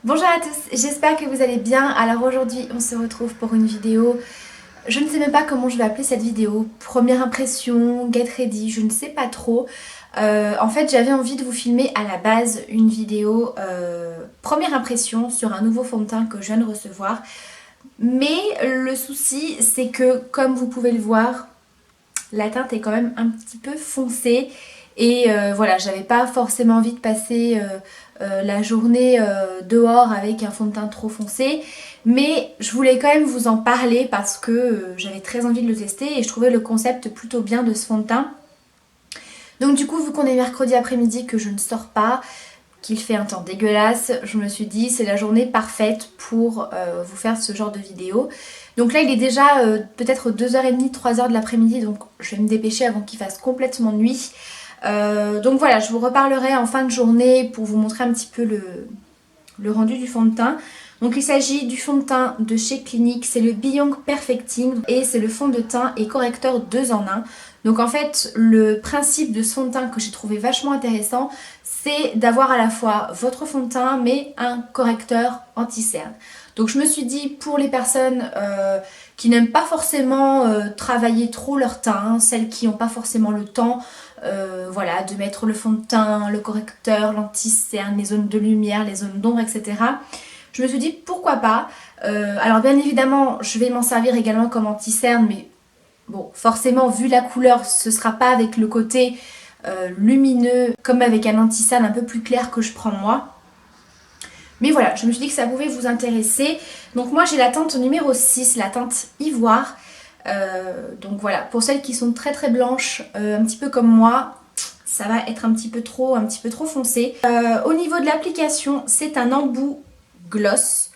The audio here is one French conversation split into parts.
Bonjour à tous, j'espère que vous allez bien. Alors aujourd'hui on se retrouve pour une vidéo, je ne sais même pas comment je vais appeler cette vidéo, première impression, get ready, je ne sais pas trop. En fait j'avais envie de vous filmer à la base une vidéo première impression sur un nouveau fond de teint que je viens de recevoir. Mais le souci c'est que comme vous pouvez le voir, la teinte est quand même un petit peu foncée et voilà, j'avais pas forcément envie de passer la journée dehors avec un fond de teint trop foncé, mais je voulais quand même vous en parler parce que j'avais très envie de le tester et je trouvais le concept plutôt bien de ce fond de teint. Donc du coup, vu qu'on est mercredi après-midi, que je ne sors pas, qu'il fait un temps dégueulasse, je me suis dit c'est la journée parfaite pour vous faire ce genre de vidéo. Donc là il est déjà peut-être 2h30, 3h de l'après-midi, donc je vais me dépêcher avant qu'il fasse complètement nuit. Donc voilà, je vous reparlerai en fin de journée pour vous montrer un petit peu le rendu du fond de teint. Donc il s'agit du fond de teint de chez Clinique, c'est le Beyond Perfecting et c'est le fond de teint et correcteur 2 en 1. Donc en fait le principe de ce fond de teint que j'ai trouvé vachement intéressant, c'est d'avoir à la fois votre fond de teint mais un correcteur anti-cerne. Donc je me suis dit pour les personnes qui n'aiment pas forcément travailler trop leur teint, celles qui n'ont pas forcément le temps voilà, de mettre le fond de teint, le correcteur, l'anti-cerne, les zones de lumière, les zones d'ombre, etc. Je me suis dit pourquoi pas. Alors bien évidemment, je vais m'en servir également comme anti-cerne, mais bon, forcément, vu la couleur, ce sera pas avec le côté lumineux, comme avec un anti-cerne un peu plus clair que je prends moi. Mais voilà, je me suis dit que ça pouvait vous intéresser. Donc moi j'ai la teinte numéro 6, la teinte ivoire. Donc voilà, pour celles qui sont très très blanches, un petit peu comme moi, ça va être un petit peu trop foncé. Au niveau de l'application, c'est un embout gloss.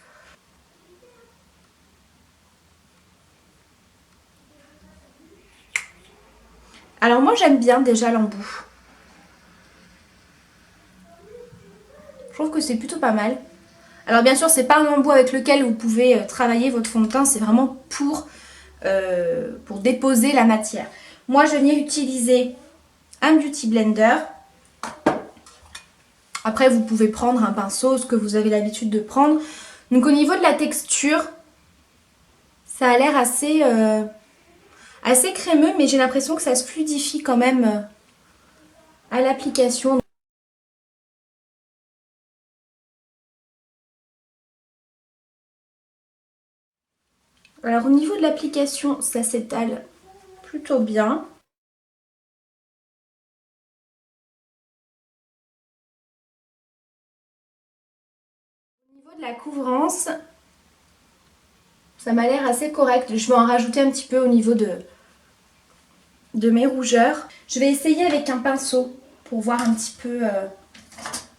Alors moi j'aime bien déjà l'embout. Je trouve que c'est plutôt pas mal. Alors bien sûr, c'est pas un embout avec lequel vous pouvez travailler votre fond de teint, c'est vraiment pour déposer la matière. Moi je viens utiliser un beauty blender. Après vous pouvez prendre un pinceau, ce que vous avez l'habitude de prendre. Donc au niveau de la texture, ça a l'air assez crémeux, mais j'ai l'impression que ça se fluidifie quand même à l'application. Alors au niveau de l'application, ça s'étale plutôt bien. Au niveau de la couvrance, ça m'a l'air assez correct. Je vais en rajouter un petit peu au niveau de mes rougeurs. Je vais essayer avec un pinceau pour voir un petit peu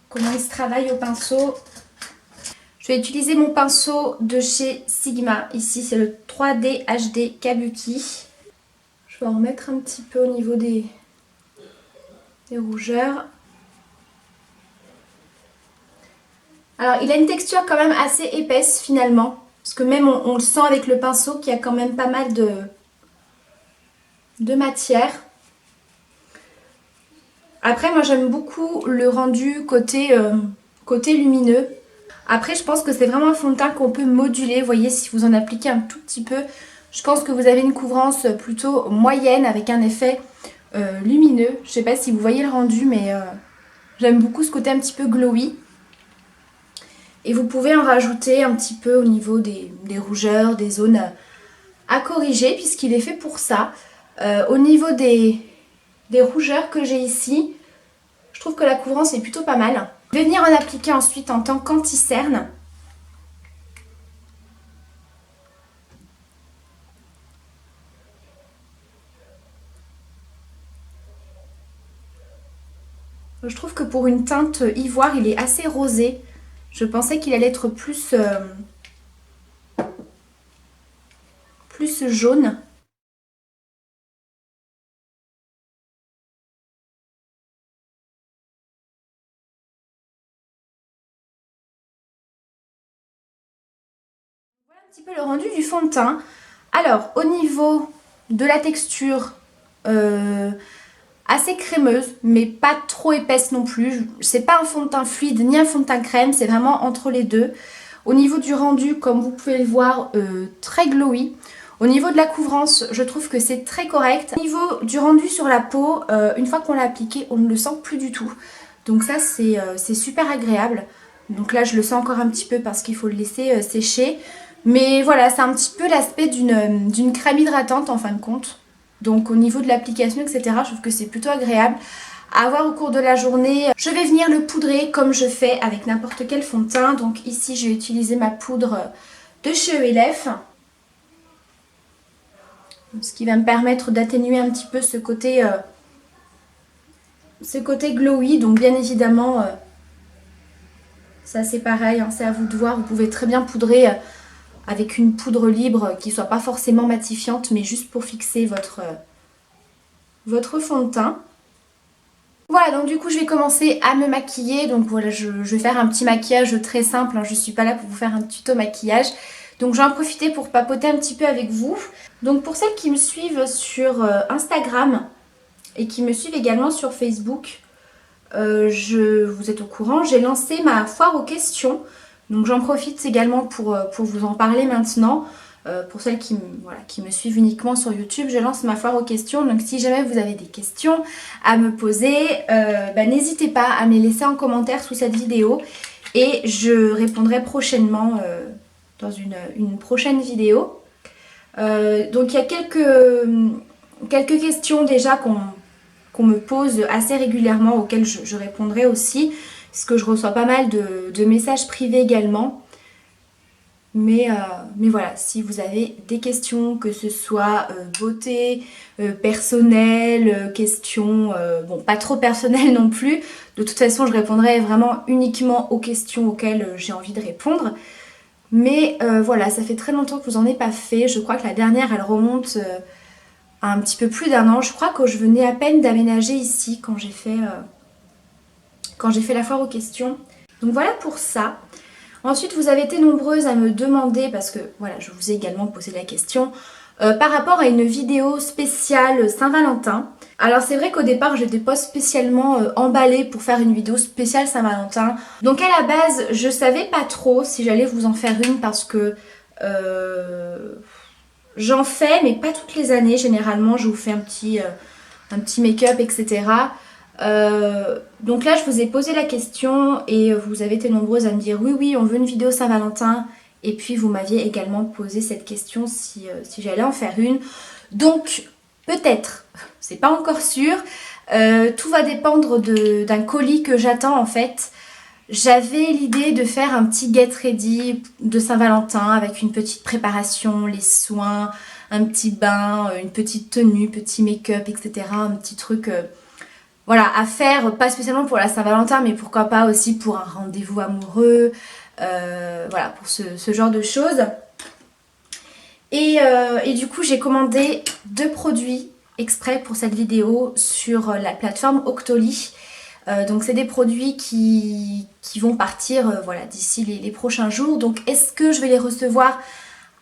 comment il se travaille au pinceau. Je vais utiliser mon pinceau de chez Sigma. Ici, c'est le 3D HD Kabuki. Je vais en remettre un petit peu au niveau des rougeurs. Alors, il a une texture quand même assez épaisse finalement. Parce que même on le sent avec le pinceau qu'il y a quand même pas mal de matière. Après, moi j'aime beaucoup le rendu côté lumineux. Après, je pense que c'est vraiment un fond de teint qu'on peut moduler. Vous voyez, si vous en appliquez un tout petit peu, je pense que vous avez une couvrance plutôt moyenne avec un effet lumineux. Je sais pas si vous voyez le rendu, mais j'aime beaucoup ce côté un petit peu glowy. Et vous pouvez en rajouter un petit peu au niveau des rougeurs, des zones à corriger, puisqu'il est fait pour ça. Au niveau des rougeurs que j'ai ici, je trouve que la couvrance est plutôt pas mal. Je vais venir en appliquer ensuite en tant qu'anti-cerne. Je trouve que pour une teinte ivoire, il est assez rosé. Je pensais qu'il allait être plus jaune. Voilà un petit peu le rendu du fond de teint. Alors, au niveau de la texture, assez crémeuse, mais pas trop épaisse non plus. C'est pas un fond de teint fluide ni un fond de teint crème, c'est vraiment entre les deux. Au niveau du rendu, comme vous pouvez le voir, très glowy. Au niveau de la couvrance, je trouve que c'est très correct. Au niveau du rendu sur la peau, une fois qu'on l'a appliqué, on ne le sent plus du tout. Donc ça, c'est super agréable. Donc là, je le sens encore un petit peu parce qu'il faut le laisser sécher. Mais voilà, c'est un petit peu l'aspect d'une crème hydratante en fin de compte. Donc au niveau de l'application, etc., je trouve que c'est plutôt agréable à avoir au cours de la journée. Je vais venir le poudrer comme je fais avec n'importe quel fond de teint. Donc ici, j'ai utilisé ma poudre de chez ELF. Ce qui va me permettre d'atténuer un petit peu ce côté glowy. Donc bien évidemment, ça c'est pareil, hein, c'est à vous de voir. Vous pouvez très bien poudrer avec une poudre libre qui ne soit pas forcément matifiante, mais juste pour fixer votre fond de teint. Voilà, donc du coup je vais commencer à me maquiller. Donc voilà, je vais faire un petit maquillage très simple, hein. Je ne suis pas là pour vous faire un tuto maquillage. Donc je vais en profiter pour papoter un petit peu avec vous. Donc pour celles qui me suivent sur Instagram et qui me suivent également sur Facebook, vous êtes au courant, j'ai lancé ma foire aux questions. Donc j'en profite également pour vous en parler maintenant. Pour celles qui me suivent uniquement sur YouTube, je lance ma foire aux questions. Donc si jamais vous avez des questions à me poser, n'hésitez pas à me les laisser en commentaire sous cette vidéo. Et je répondrai prochainement dans une prochaine vidéo. Donc il y a quelques questions déjà qu'on me pose assez régulièrement, auxquelles je répondrai aussi. Parce que je reçois pas mal de messages privés également. Mais voilà, si vous avez des questions, que ce soit beauté, personnelle, questions, bon pas trop personnelles non plus. De toute façon, je répondrai vraiment uniquement aux questions auxquelles j'ai envie de répondre. Mais voilà, ça fait très longtemps que vous n'en avez pas fait. Je crois que la dernière, elle remonte à un petit peu plus d'un an. Je crois que je venais à peine d'aménager ici quand j'ai fait la foire aux questions. Donc voilà pour ça. Ensuite, vous avez été nombreuses à me demander, parce que voilà, je vous ai également posé la question, par rapport à une vidéo spéciale Saint-Valentin. Alors c'est vrai qu'au départ, je n'étais pas spécialement emballée pour faire une vidéo spéciale Saint-Valentin. Donc à la base, je savais pas trop si j'allais vous en faire une parce que j'en fais, mais pas toutes les années. Généralement, je vous fais un petit make-up, etc. Donc là je vous ai posé la question et vous avez été nombreuses à me dire oui on veut une vidéo Saint-Valentin, et puis vous m'aviez également posé cette question si j'allais en faire une. Donc peut-être, c'est pas encore sûr, tout va dépendre d'un colis que j'attends en fait. J'avais l'idée de faire un petit get ready de Saint-Valentin avec une petite préparation, les soins, un petit bain, une petite tenue, petit make-up, etc. Un petit truc voilà, à faire, pas spécialement pour la Saint-Valentin, mais pourquoi pas aussi pour un rendez-vous amoureux, voilà, pour ce genre de choses. Et du coup, j'ai commandé 2 produits exprès pour cette vidéo sur la plateforme Octoly. Donc c'est des produits qui vont partir voilà, d'ici les prochains jours. Donc est-ce que je vais les recevoir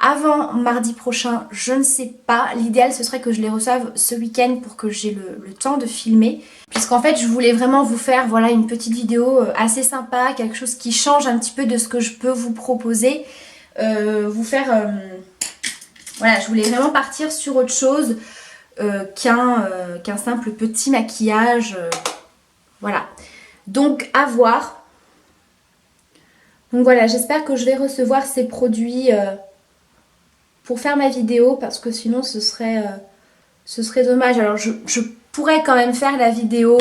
avant mardi prochain? Je ne sais pas. L'idéal ce serait que je les reçoive ce week-end pour que j'ai le temps de filmer. Puisqu'en fait je voulais vraiment vous faire voilà, une petite vidéo assez sympa, quelque chose qui change un petit peu de ce que je peux vous proposer. Vous faire... voilà, je voulais vraiment partir sur autre chose qu'un simple petit maquillage. Voilà. Donc à voir. Donc voilà, j'espère que je vais recevoir ces produits pour faire ma vidéo, parce que sinon ce serait dommage. Alors je pourrais quand même faire la vidéo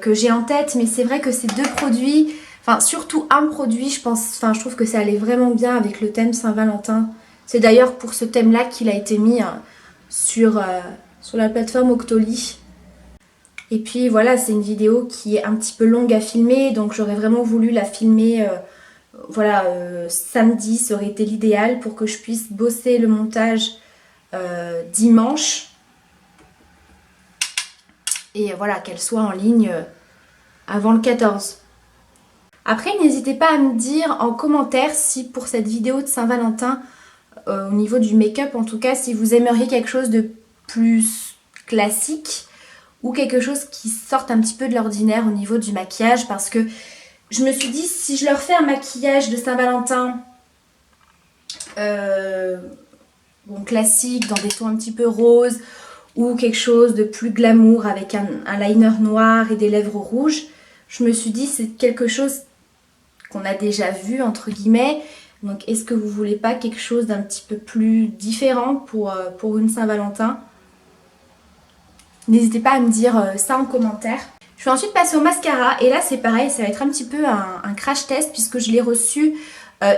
que j'ai en tête, mais c'est vrai que ces 2 produits, enfin surtout un produit, je trouve que ça allait vraiment bien avec le thème Saint-Valentin. C'est d'ailleurs pour ce thème-là qu'il a été mis sur la plateforme Octoly. Et puis voilà, c'est une vidéo qui est un petit peu longue à filmer, donc j'aurais vraiment voulu la filmer voilà, samedi, ça aurait été l'idéal pour que je puisse bosser le montage dimanche. Et voilà, qu'elle soit en ligne avant le 14. Après, n'hésitez pas à me dire en commentaire si pour cette vidéo de Saint-Valentin, au niveau du make-up en tout cas, si vous aimeriez quelque chose de plus classique ou quelque chose qui sorte un petit peu de l'ordinaire au niveau du maquillage, parce que je me suis dit, si je leur fais un maquillage de Saint-Valentin bon, classique, dans des tons un petit peu roses, ou quelque chose de plus glamour avec un liner noir et des lèvres rouges, je me suis dit c'est quelque chose qu'on a déjà vu entre guillemets. Donc est-ce que vous voulez pas quelque chose d'un petit peu plus différent pour une Saint-Valentin? N'hésitez pas à me dire ça en commentaire. Je vais ensuite passer au mascara et là c'est pareil, ça va être un petit peu un crash test puisque je l'ai reçu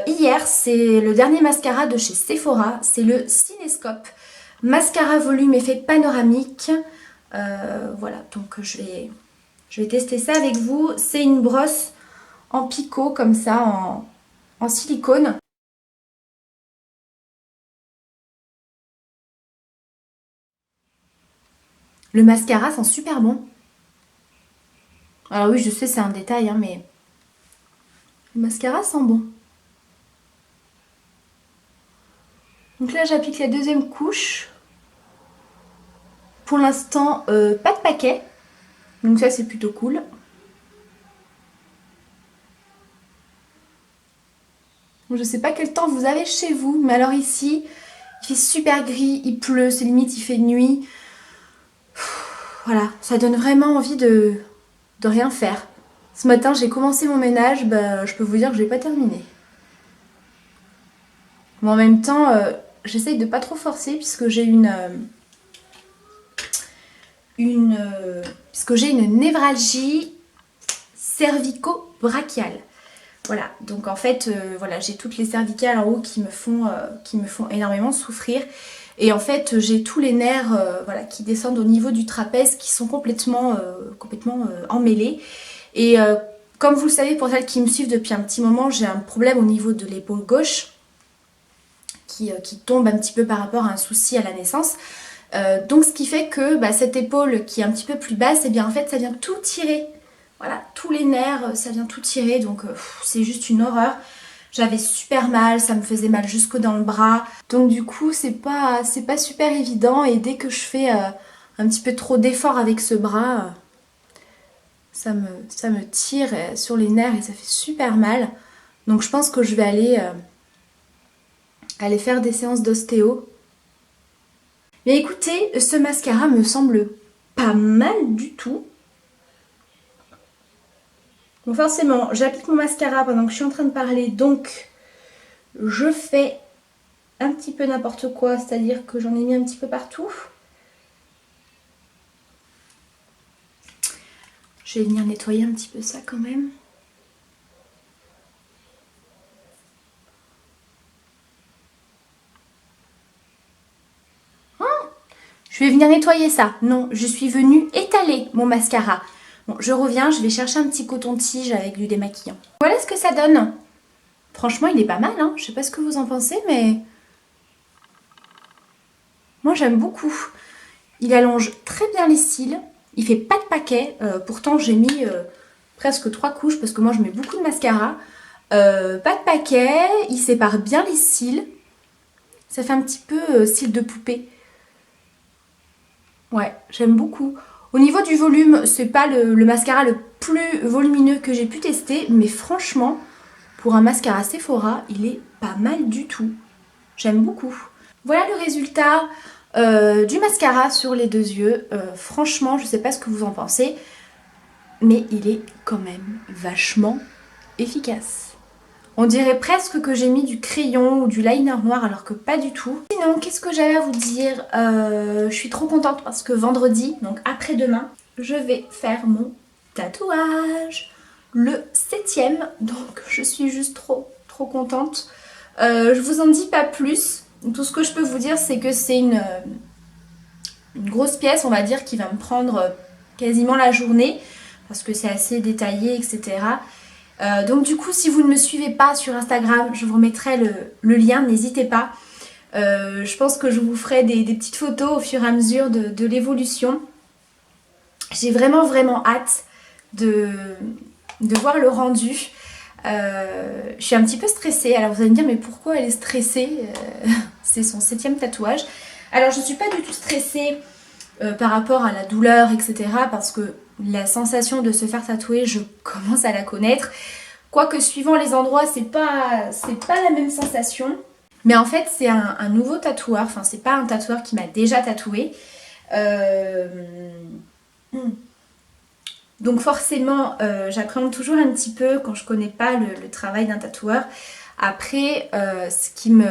hier. C'est le dernier mascara de chez Sephora, c'est le Cinescope. Mascara volume effet panoramique. Voilà, donc je vais tester ça avec vous. C'est une brosse en picot comme ça, en silicone. Le mascara sent super bon. Alors oui, je sais, c'est un détail, hein, mais le mascara sent bon. Donc là, j'applique la deuxième couche. Pour l'instant, pas de paquet. Donc ça, c'est plutôt cool. Je sais pas quel temps vous avez chez vous, mais alors ici, il fait super gris, il pleut, c'est limite, il fait nuit. Voilà, ça donne vraiment envie de rien faire. Ce matin, j'ai commencé mon ménage, bah, je peux vous dire que je n'ai pas terminé. Mais en même temps, j'essaye de pas trop forcer puisque j'ai puisque j'ai une névralgie cervico-brachiale. Voilà, donc en fait, voilà, j'ai toutes les cervicales en haut qui me font énormément souffrir. Et en fait, j'ai tous les nerfs voilà, qui descendent au niveau du trapèze qui sont complètement emmêlés. Et comme vous le savez, pour celles qui me suivent depuis un petit moment, j'ai un problème au niveau de l'épaule gauche qui tombe un petit peu par rapport à un souci à la naissance. Donc ce qui fait que bah, cette épaule qui est un petit peu plus basse, et bien en fait ça vient tout tirer. Voilà, tous les nerfs, ça vient tout tirer, donc c'est juste une horreur. J'avais super mal, ça me faisait mal jusque dans le bras. Donc du coup, c'est pas super évident. Et dès que je fais un petit peu trop d'effort avec ce bras, ça me tire sur les nerfs et ça fait super mal. Donc je pense que je vais aller faire des séances d'ostéo. Mais écoutez, ce mascara me semble pas mal du tout. Donc forcément, j'applique mon mascara pendant que je suis en train de parler, donc je fais un petit peu n'importe quoi, c'est-à-dire que j'en ai mis un petit peu partout. Je vais venir nettoyer un petit peu ça quand même. Je vais venir nettoyer ça. Non, je suis venue étaler mon mascara. Bon, je reviens, je vais chercher un petit coton-tige avec du démaquillant. Voilà ce que ça donne. Franchement, il est pas mal, hein. Je sais pas ce que vous en pensez, mais moi j'aime beaucoup. Il allonge très bien les cils. Il fait pas de paquet. Pourtant, j'ai mis presque 3 couches parce que moi je mets beaucoup de mascara. Pas de paquet. Il sépare bien les cils. Ça fait un petit peu cils de poupée. Ouais, j'aime beaucoup. Au niveau du volume, c'est pas le mascara le plus volumineux que j'ai pu tester, mais franchement, pour un mascara Sephora, il est pas mal du tout. J'aime beaucoup. Voilà le résultat du mascara sur les deux yeux. Franchement, je sais pas ce que vous en pensez, mais il est quand même vachement efficace. On dirait presque que j'ai mis du crayon ou du liner noir alors que pas du tout. Sinon, qu'est-ce que j'avais à vous dire? Je suis trop contente parce que vendredi, donc après-demain, je vais faire mon tatouage. Le 7e, donc je suis juste trop contente. Je vous en dis pas plus. Tout ce que je peux vous dire, c'est que c'est une grosse pièce, on va dire, qui va me prendre quasiment la journée parce que c'est assez détaillé, etc. Donc du coup, si vous ne me suivez pas sur Instagram, je vous remettrai le lien, n'hésitez pas. Je pense que je vous ferai des petites photos au fur et à mesure de l'évolution. J'ai vraiment hâte de voir le rendu. Je suis un petit peu stressée. Alors vous allez me dire, mais pourquoi elle est stressée? C'est son 7e tatouage. Alors je ne suis pas du tout stressée par rapport à la douleur, etc. Parce que la sensation de se faire tatouer, je commence à la connaître. Quoique suivant les endroits, c'est pas la même sensation. Mais en fait, c'est un nouveau tatoueur. Enfin, c'est pas un tatoueur qui m'a déjà tatoué. Donc forcément, j'appréhende toujours un petit peu quand je connais pas le travail d'un tatoueur. Après, ce qui me...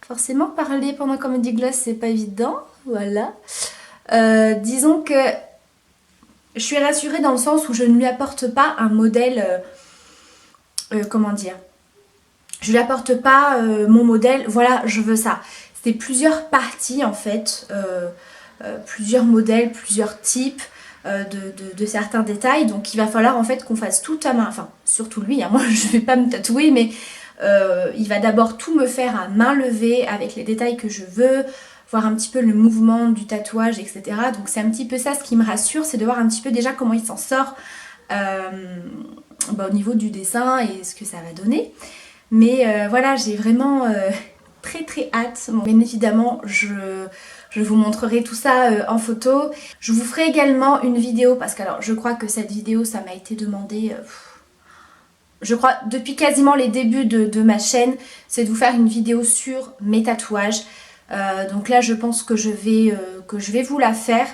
Forcément, parler pendant Comedy Gloss, c'est pas évident. Voilà. Disons que je suis rassurée dans le sens où je ne lui apporte pas un modèle... comment dire? Je lui apporte pas mon modèle, voilà, je veux ça. C'est plusieurs parties en fait, plusieurs modèles, plusieurs types de certains détails. Donc il va falloir en fait qu'on fasse tout à main, enfin surtout lui, hein, moi je vais pas me tatouer, mais il va d'abord tout me faire à main levée avec les détails que je veux, voir un petit peu le mouvement du tatouage, etc. Donc c'est un petit peu ça ce qui me rassure, c'est de voir un petit peu déjà comment il s'en sort au niveau du dessin et ce que ça va donner. Mais voilà, j'ai vraiment très très hâte. Bon, bien évidemment, je vous montrerai tout ça en photo. Je vous ferai également une vidéo parce que alors je crois que cette vidéo, ça m'a été demandé... je crois depuis quasiment les débuts de ma chaîne, c'est de vous faire une vidéo sur mes tatouages. Donc là, je pense que je vais vous la faire.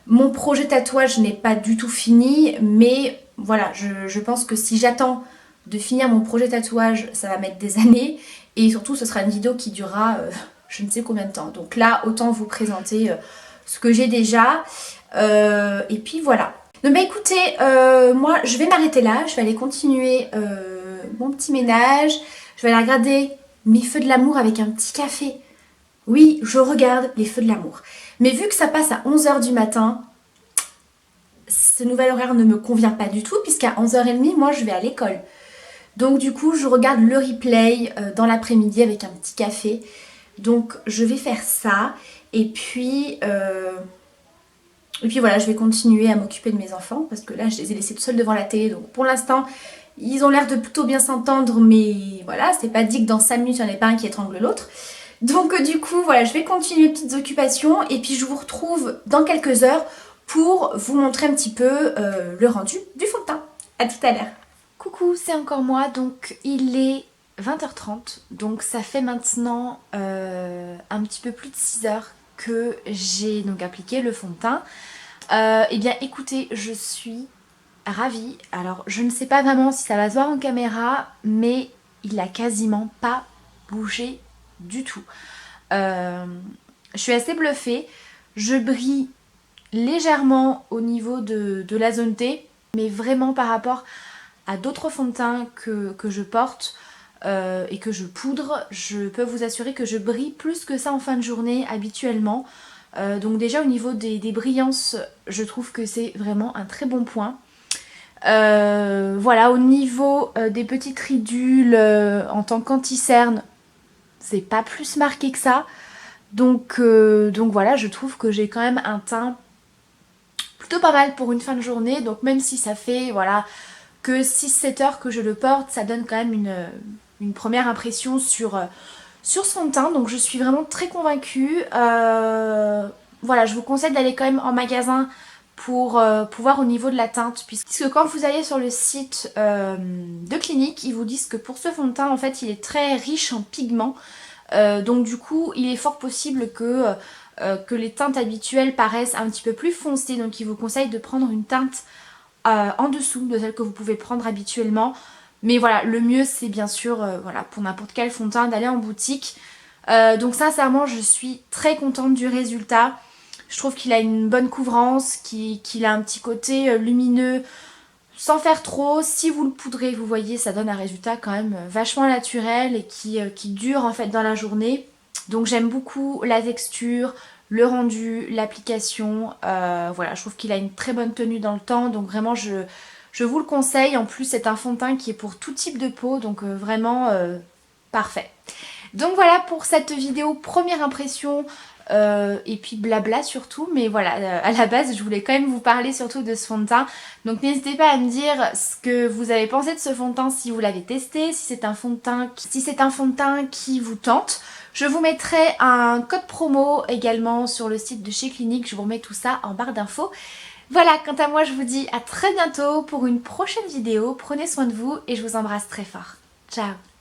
Mon projet tatouage n'est pas du tout fini, mais voilà, je pense que si j'attends de finir mon projet tatouage, ça va mettre des années. Et surtout, ce sera une vidéo qui durera je ne sais combien de temps. Donc là, autant vous présenter ce que j'ai déjà. Et puis voilà. Donc bah écoutez, moi je vais m'arrêter là. Je vais aller continuer mon petit ménage. Je vais aller regarder mes feux de l'amour avec un petit café. Oui, je regarde les feux de l'amour. Mais vu que ça passe à 11 h du matin, ce nouvel horaire ne me convient pas du tout puisqu'à 11 h 30, moi je vais à l'école. Donc du coup, je regarde le replay dans l'après-midi avec un petit café. Donc je vais faire ça. Et puis voilà, je vais continuer à m'occuper de mes enfants parce que là, je les ai laissés tout seuls devant la télé. Donc pour l'instant, ils ont l'air de plutôt bien s'entendre. Mais voilà, c'est pas dit que dans 5 minutes, il n'y en ait pas un qui étrangle l'autre. Donc du coup, voilà, je vais continuer mes petites occupations. Et puis je vous retrouve dans quelques heures pour vous montrer un petit peu le rendu du fond de teint. A tout à l'heure. Coucou, c'est encore moi, donc il est 20 h 30, donc ça fait maintenant un petit peu plus de 6 heures que j'ai donc appliqué le fond de teint. Eh bien écoutez, je suis ravie. Alors je ne sais pas vraiment si ça va se voir en caméra, mais il a quasiment pas bougé du tout. Je suis assez bluffée, je brille légèrement au niveau de la zone T, mais vraiment par rapport à d'autres fonds de teint que je porte et que je poudre, je peux vous assurer que je brille plus que ça en fin de journée habituellement. Donc déjà au niveau des brillances, je trouve que c'est vraiment un très bon point. Voilà, au niveau des petites ridules en tant qu'anti-cerne, c'est pas plus marqué que ça. Donc voilà, je trouve que j'ai quand même un teint plutôt pas mal pour une fin de journée. Donc même si ça fait voilà que 6-7 heures que je le porte, ça donne quand même une première impression sur son teint. Donc je suis vraiment très convaincue. Voilà, je vous conseille d'aller quand même en magasin pour voir au niveau de la teinte, puisque quand vous allez sur le site de Clinique, ils vous disent que pour ce fond de teint, en fait, il est très riche en pigments. Donc du coup, il est fort possible que les teintes habituelles paraissent un petit peu plus foncées. Donc ils vous conseillent de prendre une teinte en dessous de celle que vous pouvez prendre habituellement. Mais voilà, le mieux c'est bien sûr voilà, pour n'importe quel fond de teint d'aller en boutique. Donc sincèrement, je suis très contente du résultat. Je trouve qu'il a une bonne couvrance, qu'il a un petit côté lumineux sans faire trop. Si vous le poudrez, vous voyez, ça donne un résultat quand même vachement naturel et qui dure en fait dans la journée. Donc j'aime beaucoup la texture, le rendu, l'application. Voilà, je trouve qu'il a une très bonne tenue dans le temps. Donc vraiment, je vous le conseille. En plus, c'est un fond de teint qui est pour tout type de peau. Donc vraiment parfait. Donc voilà pour cette vidéo première impression et puis blabla surtout, mais voilà, à la base je voulais quand même vous parler surtout de ce fond de teint. Donc n'hésitez pas à me dire ce que vous avez pensé de ce fond de teint, si vous l'avez testé, si c'est un fond de teint qui vous tente. Je vous mettrai un code promo également sur le site de chez Clinique, je vous remets tout ça en barre d'infos. Voilà, quant à moi je vous dis à très bientôt pour une prochaine vidéo, prenez soin de vous et je vous embrasse très fort. Ciao!